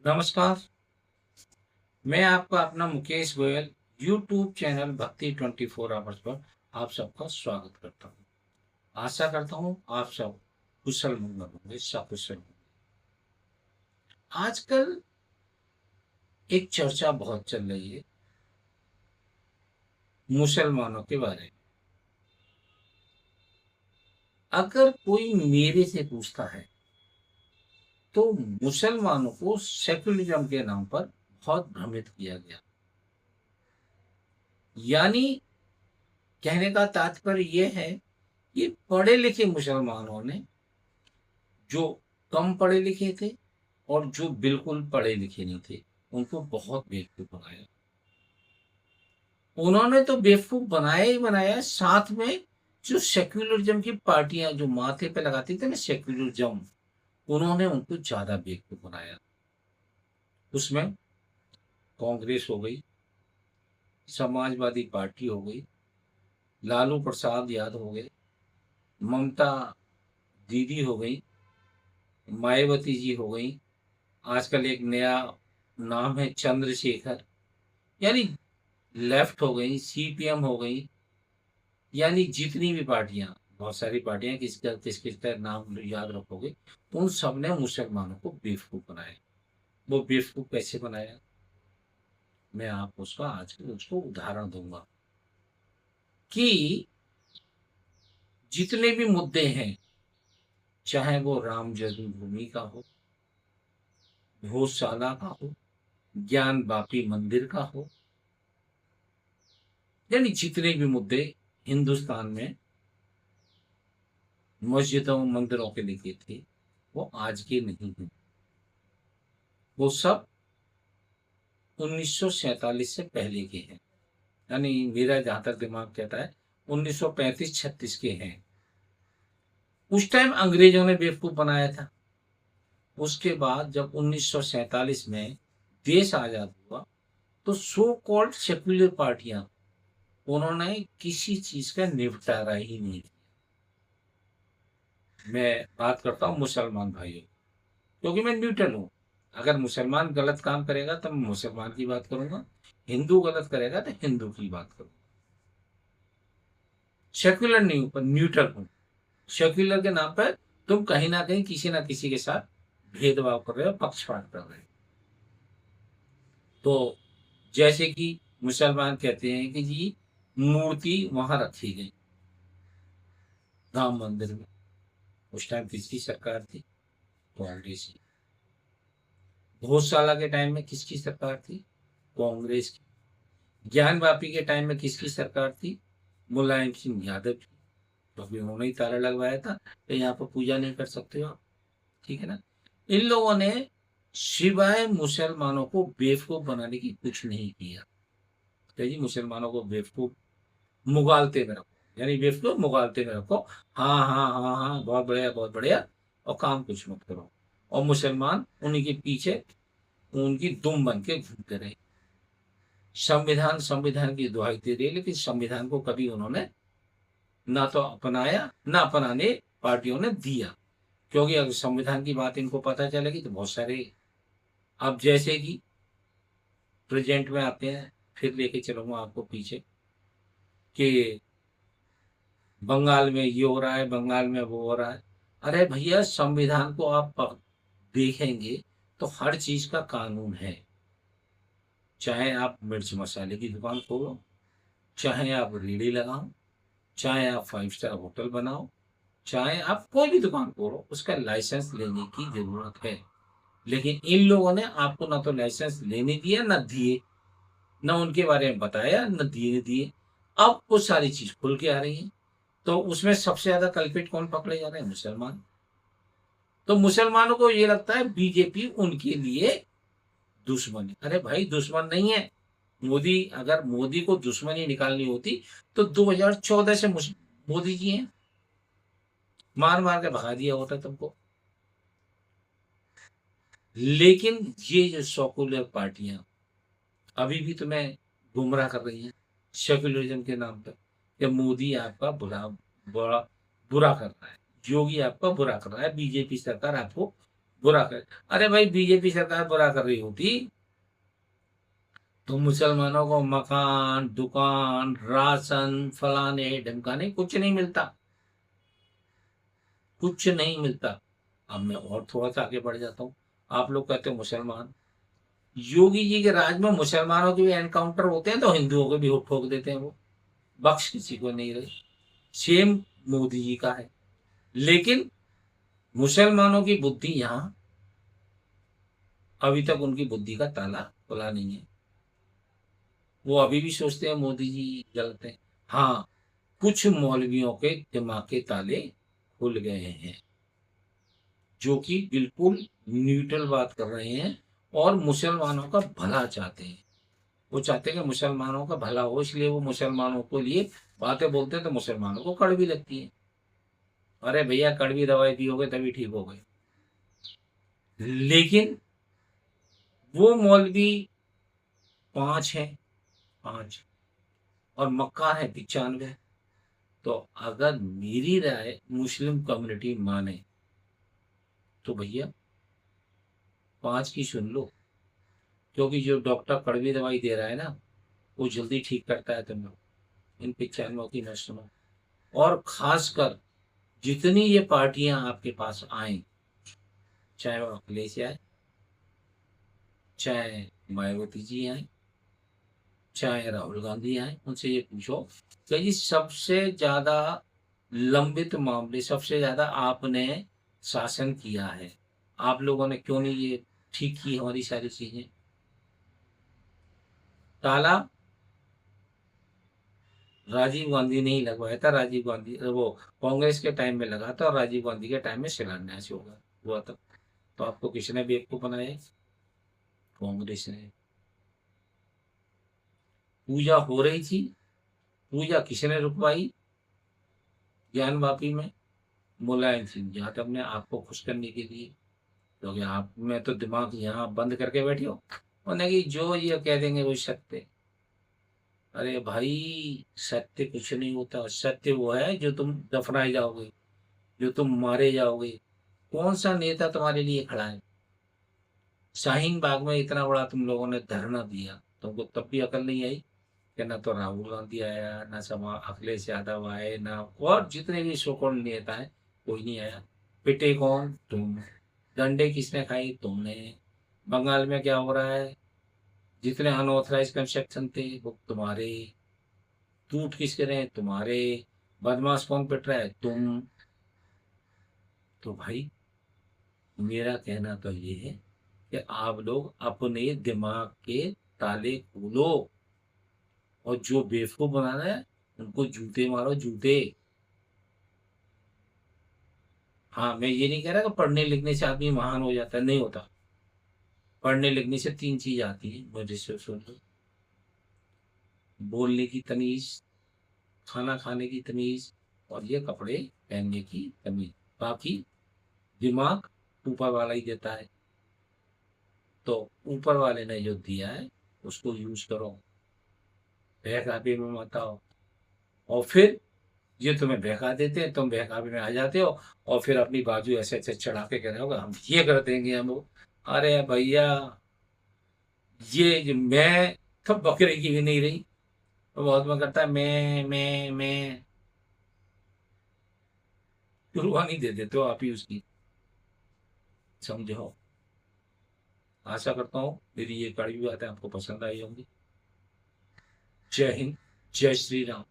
नमस्कार। मैं आपका अपना मुकेश गोयल यूट्यूब चैनल भक्ति 24 आवर्स पर आप सबका स्वागत करता हूँ। आशा करता हूँ आप सब कुशल मंगल होंगे, सकुशल होंगे। आजकल एक चर्चा बहुत चल रही है मुसलमानों के बारे में। अगर कोई मेरे से पूछता है तो मुसलमानों को सेकुलरिज्म के नाम पर बहुत भ्रमित किया गया। यानी कहने का तात्पर्य यह है कि पढ़े लिखे मुसलमानों ने, जो कम पढ़े लिखे थे और जो बिल्कुल पढ़े लिखे नहीं थे, उनको बहुत बेवकूफ बनाया। उन्होंने तो बेवकूफ बनाया ही बनाया, साथ में जो सेक्युलरिज्म की पार्टियां जो माथे पे लगाती थी ना सेक्युलरिज्म, उन्होंने उनको ज्यादा बेवकूफ बनाया। उसमें कांग्रेस हो गई, समाजवादी पार्टी हो गई, लालू प्रसाद यादव हो गए, ममता दीदी हो गई, मायावती जी हो गई, आजकल एक नया नाम है चंद्रशेखर। यानी लेफ्ट हो गई, सीपीएम हो गई, यानी जितनी भी पार्टियां, बहुत सारी पार्टियां, किसका किस किसका नाम याद रखोगे, तो उन सब ने मुसलमानों को बेवकूफ बनाया। वो बेवकूफ कैसे बनाया, मैं आपको उसका आज उसको उदाहरण दूंगा कि जितने भी मुद्दे हैं, चाहे वो राम जन्मभूमि का हो, गौशाला का हो, ज्ञान वापी मंदिर का हो, यानी जितने भी मुद्दे हिंदुस्तान में मस्जिदों मंदिरों के लिए थे, वो आज के नहीं हैं। वो सब 1947 से पहले के हैं। यानी मेरा जहां तक दिमाग कहता है 1935-36 के हैं। उस टाइम अंग्रेजों ने बेवकूफ बनाया था। उसके बाद जब 1947 में देश आजाद हुआ, तो सो कॉल्ड सेक्युलर पार्टियां, उन्होंने किसी चीज का निपटारा ही नहीं किया। मैं बात करता हूँ मुसलमान भाइयों, क्योंकि मैं न्यूट्रल हूँ। अगर मुसलमान गलत काम करेगा तो मैं मुसलमान की बात करूंगा, हिंदू गलत करेगा तो हिंदू की बात करूंगा। सेक्युलर नहीं हूं पर न्यूट्रल हूं। सेक्युलर के नाम पर तुम कहीं ना किसी के साथ भेदभाव कर रहे हो, पक्षपात कर रहे हो। तो जैसे कि मुसलमान कहते हैं कि जी मूर्ति वहां रखी गई राम मंदिर में, उस टाइम किसकी सरकार थी? कांग्रेस की। गौशाला के टाइम में किसकी सरकार थी? कांग्रेस की। ज्ञान वापी के टाइम में किसकी सरकार थी? मुलायम सिंह यादव की। तो अभी उन्होंने ही ताला लगवाया था कि यहाँ पर पूजा नहीं कर सकते हो आप। ठीक है ना। इन लोगों ने सिवाय मुसलमानों को बेवकूफ बनाने की कुछ नहीं किया। तो जी मुसलमानों को बेवकूफ मुगालते में रखो, यानी बेवकूफ मुगालते में रखो। हाँ हाँ हाँ हाँ, बहुत बढ़िया बहुत बढ़िया, और काम कुछ मत करो। और मुसलमान उन्हीं के पीछे उनकी दुम बन के घूमते रहे। संविधान संविधान की दुहाई दे रही है, लेकिन संविधान को कभी उन्होंने ना तो अपनाया, ना अपनाने पार्टियों ने दिया। क्योंकि अगर संविधान की बात इनको पता चलेगी तो बहुत सारे, अब जैसे कि प्रेजेंट में आते हैं, फिर लेके चलूंगा आपको पीछे कि बंगाल में ये हो रहा है, बंगाल में वो हो रहा है। अरे भैया, संविधान को आप देखेंगे तो हर चीज का कानून है। चाहे आप मिर्च मसाले की दुकान खोलो, चाहे आप रेड़ी लगाओ, चाहे आप 5 स्टार होटल बनाओ, चाहे आप कोई भी दुकान खोलो, उसका लाइसेंस लेने की जरूरत है। लेकिन इन लोगों ने आपको ना तो लाइसेंस लेने दिया ना दिए, ना उनके बारे में बताया ना दिए दिए। अब वो सारी चीज खुल के आ रही है। तो उसमें सबसे ज्यादा कल्पित कौन पकड़े जा रहे हैं? मुसलमान। तो मुसलमानों को ये लगता है बीजेपी उनके लिए दुश्मन है। अरे भाई, दुश्मन नहीं है। मोदी, अगर मोदी को दुश्मनी निकालनी होती तो 2014 से मोदी जी हैं, मार मार के भगा दिया होता तुमको। लेकिन ये जो सेकुलर पार्टियां अभी भी तुम्हें गुमराह कर रही हैं सेकुलरिज्म के नाम पर, कि मोदी आपका बुरा बुरा बुरा कर रहा है, योगी आपका बुरा कर रहा है, बीजेपी सरकार आपको बुरा कर, अरे भाई बीजेपी सरकार बुरा कर रही होती तो मुसलमानों को मकान, दुकान, राशन, फलाने ढमकाने कुछ नहीं मिलता, कुछ नहीं मिलता। अब मैं और थोड़ा सा आगे बढ़ जाता हूँ। आप लोग कहते हो मुसलमान, योगी जी के राज में मुसलमानों के भी एनकाउंटर होते हैं तो हिंदुओं को भी ठोक देते हैं, वो बख्श किसी को नहीं रहे। सेम मोदी जी का है, लेकिन मुसलमानों की बुद्धि यहाँ अभी तक उनकी बुद्धि का ताला खुला नहीं है। वो अभी भी सोचते हैं मोदी जी गलत हैं। हाँ, कुछ मौलवियों के दिमाग के ताले खुल गए हैं, जो कि बिल्कुल न्यूट्रल बात कर रहे हैं और मुसलमानों का भला चाहते हैं। वो चाहते हैं कि मुसलमानों का भला हो, इसलिए वो मुसलमानों के लिए बातें बोलते हैं तो मुसलमानों को कड़वी लगती है। अरे भैया, कड़वी दवाई पियोगे तभी ठीक हो गए। लेकिन वो मौलवी 5 हैं, 5, और मक्कार है 95। तो अगर मेरी राय मुस्लिम कम्युनिटी माने तो भैया 5 की सुन लो, क्योंकि जो डॉक्टर कड़वी दवाई दे रहा है ना, वो जल्दी ठीक करता है तुम्हें। इन 95 की न सुनो। और खासकर जितनी ये पार्टियां आपके पास आए, चाहे वो अखिलेश आए, चाहे मायावती जी आए, चाहे राहुल गांधी आए, उनसे ये पूछो कि जी सबसे ज्यादा लंबित मामले, सबसे ज्यादा आपने शासन किया है, आप लोगों ने क्यों नहीं ये ठीक की हमारी सारी चीजें। ताला राजीव गांधी ने ही लगवाया था, राजीव गांधी वो कांग्रेस के टाइम में लगा था और राजीव गांधी के टाइम में शिलान्यास होगा हुआ था। तो आपको किसने बेवकूफ बनाया? कांग्रेस ने। पूजा हो रही थी, पूजा किसने रुकवाई? ज्ञान वापी में मुलायम सिंह यादव ने, आपको खुश करने के लिए, क्योंकि आप में तो दिमाग यहाँ बंद करके बैठे हो। उन्हें कि जो ये कह देंगे वो सत्य। अरे भाई, सत्य कुछ नहीं होता। सत्य वो है जो तुम दफनाए जाओगे, जो तुम मारे जाओगे। कौन सा नेता तुम्हारे लिए खड़ा है? शाहीन बाग में इतना बड़ा तुम लोगों ने धरना दिया, तुमको तब भी अकल नहीं आई कि ना तो राहुल गांधी आया, ना समा अखिलेश यादव आए, ना और जितने भी सोकॉल्ड नेता है, कोई नहीं आया। पिटे कौन? तुम। डंडे किसने खाई? तुमने। बंगाल में क्या हो रहा है? जितने अनऑथराइज कंस्ट्रक्शन थे वो तुम्हारे। टूट किसके रहे? तुम्हारे। बदमाश कौन पिट रहा है? तुम। तो भाई, मेरा कहना तो ये है कि आप लोग अपने दिमाग के ताले खोलो, और जो बेवकूफ बना रहा है उनको जूते मारो, जूते। हाँ, मैं ये नहीं कह रहा कि पढ़ने लिखने से आदमी महान हो जाता है, नहीं होता। पढ़ने लिखने से 3 चीज आती है, मुझे से सुन लो। बोलने की तमीज, खाना खाने की तमीज, और ये कपड़े पहनने की तमीज। बाकी दिमाग ऊपर वाला ही देता है। तो ऊपर वाले ने जो दिया है उसको यूज करो, बहकावे में मत आओ। और फिर ये तुम्हें बहका देते हैं, तुम बहकावे में आ जाते हो, और फिर अपनी बाजू ऐसे ऐसे चढ़ा के कह रहे हो हम ये कर देंगे हम वो। अरे भैया, मैं तो बकरे की भी नहीं रही। तो बहुत मन करता है मैं कुर्बानी दे देते हो आप ही उसकी, समझो। आशा करता हूँ मेरी ये कड़ी बातें आपको पसंद आई होंगी। जय हिंद, जय श्री राम।